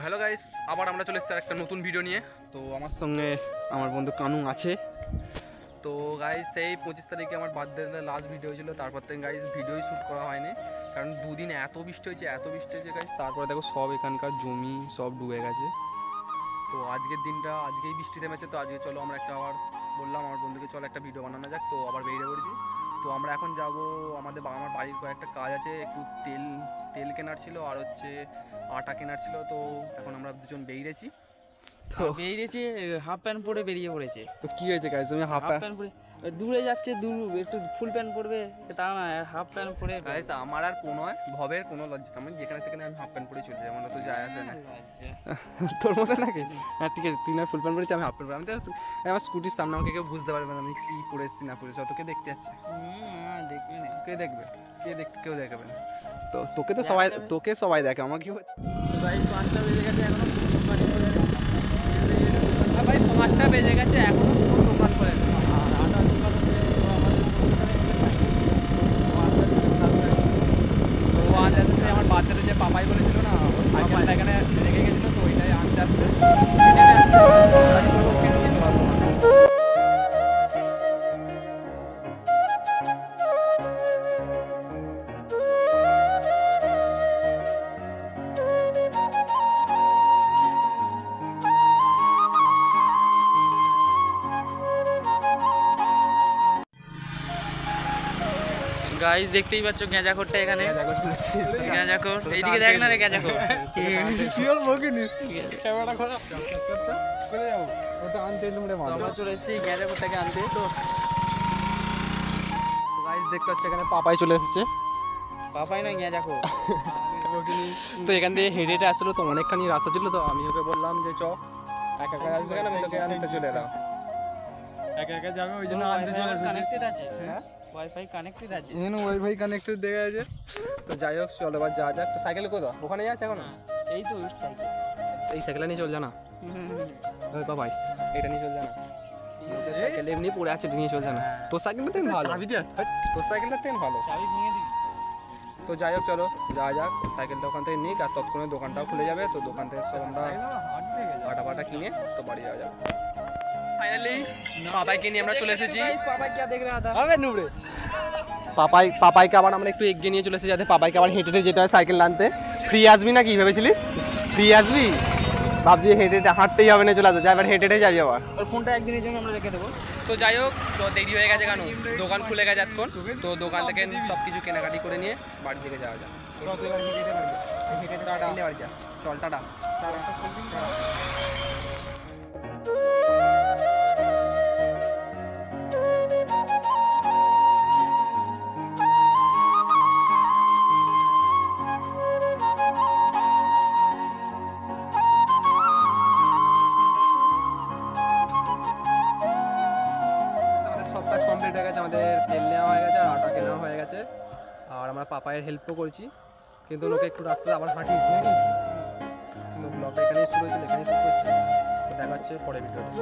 Hello guys, আবার আমরা চলে এসেছি একটা নতুন ভিডিও নিয়ে। তো আমার সঙ্গে আমার বন্ধু কানু আছে। তো গাইস সেই 25 তারিখে আমার বার্থডে লাস্ট ভিডিও ছিল, তারপর থেকে গাইস ভিডিওই শ্যুট করা হয়নি, কারণ দুদিন এত বৃষ্টি হয়েছে গাইস। তারপরে দেখো সব এখানকার জমি সব ডুবে গেছে। তো আজকের দিনটা আজকেই বৃষ্টি থেমেছে, তো আজকে চলো আমরা একটা আবার বললাম আমার বন্ধুকে চলো একটা ভিডিও বানানো যাক। তো আবার বেরিয়ে পড়েছি। তো আমরা এখন যাব আমার বাড়ির কয়েকটা কাজ আছে, একটু তেল কেনার ছিল আর হচ্ছে আটা কেনার ছিল। তো এখন আমরা দুজন বেরিয়েছি। তো বেরিয়েছে হাফ প্যান্ট পরে বেরিয়ে পড়েছে। তো কি হয়েছে গাইস, তুমি হাফ প্যান্ট পরে দূরে যাচ্ছে, একটু ফুল প্যান্ট পরবে তা না, হাফ প্যান্ট পরে। গাইস আমার আর কোনো ভবের কোনো লজ্জা, আমি যেখানে সেখানে আমি হাফ প্যান্ট পরে চলে যাই, আমার তো যায় আসে না। তোর মতো নাকি? হ্যাঁ ঠিক আছে, তুই না ফুল প্যান্ট পরেছি, আমি হাফ প্যান্ট পরে। আমি তো আমার স্কুটির সামনে আমাকে কেউ বুঝতে পারবে না আমি কি পরেছি না পরেছি, তোকে দেখতে যাচ্ছে। দেখবে না, কে দেখবে? কেউ দেখবে না। তো তোকে সবাই দেখে, আমাকে ভাই 5টা বেজে গেছে এখনো ভাই 5টা বেজে গেছে এখনো কোনো দোকান করে না। আর আটার দোকান হচ্ছে আমার বাচ্চাদের যে পাপাই বলেছিল না, ওর সাইকেলটা এখানে রেখে গেছিলো, তো ওইটাই আনতে আসবে। গাইস দেখতেই পাচ্ছ গেঁজাখোরটা এখানে, গেঁজাখোর এইদিকে দেখ না রে, গেঁজাখোর কি বলবো কি নি ক্যামেরা খোলা কোথায় যাবো, ওটা আনতে আমরা চলে এসেছি গেঁজাখোরটাকে আনতে। তো গাইস দেখতে পাচ্ছ এখানে পাপাই চলে এসেছে। পাপাই না গেঁজাখোর। তো এখান থেকে হেঁটে হেঁটে আসলো, তো অনেকখানি রাস্তা ছিল, তো আমি ওকে বললাম যে চ একা একা আসবে কেন, আমি তোকে আনতে চলে এলাম। একা একা যাবে ওই জন্য আনতে চলে এসেছি। কানেক্টেড আছে, হ্যাঁ ওয়াইফাই কানেক্টেড আছে, এখানে ওয়াইফাই কানেক্টেড দেখা আছে। তো যাই হোক চলো এবার যা যাক। তো সাইকেল কোথাও ওখানে যাচ্ছে এখন, এই তো ওর সাইকেল। এই সাইকেলটা নিয়ে চল জানা বাবাই, এটা নিয়ে চল জানা, সাইকেল এমনি পড়ে আছে, নিয়ে চল জানা। তোর সাইকেলটা তেন ভালো, চাবি দিয়ে তোর সাইকেলটা তেন ভালো। চাবি ভেঙে দিবি। তো যাই হোক চলো যা যাক, সাইকেলটা ওখান থেকে নিক, আর তৎক্ষণে দোকানটাও খুলে যাবে। তো দোকান থেকে সব আমরা আটা পাটা কিনে তো বাড়ি যাওয়া যাবে। ফাইনালি পাপাইকে নিয়ে আমরা চলে এসেছি। পাপাই কি দেখ রহা থা? হবে নুবরে পাপাইকে আবার আমরা একটু এগিয়ে নিয়ে চলে এসেছি, যাতে পাপাইকে আবার হেঁটে হেঁটে যেতে হয় সাইকেল আনতে। ফ্রি আসবি না কি ভেবেছিলিস? ফ্রি আসবি ভাবছি হেঁটে হেঁটে হাঁটতেই হবে না, চলে আসো যা, এবার হেঁটে হেঁটে যাবি আবার। ওর ফোনটা একদিনের জন্য আমরা রেখে দেবো। তো যাই হোক, তো দেরি হয়ে গেছে কেন, দোকান খুলে গেছে এতক্ষণ। তো দোকান থেকে সব কিছু কেনাকাটি করে নিয়ে বাড়ি থেকে যাওয়া যায়। চল টাটা। সব কাজ কমপ্লিট হয়ে গেছে, আমাদের তেল নেওয়া হয়ে গেছে আর আটা কেনা হয়ে গেছে, আর আমরা পাপায়ের হেল্পও করেছি, কিন্তু ওকে একটু রাস্তায় আবার হাঁটিয়েছি নাকি। কিন্তু ব্লগটা এখানেই শুরু হয়েছিল, এখানেই শুরু করছি। তো দেখা হচ্ছে পরে ভিডিওতে।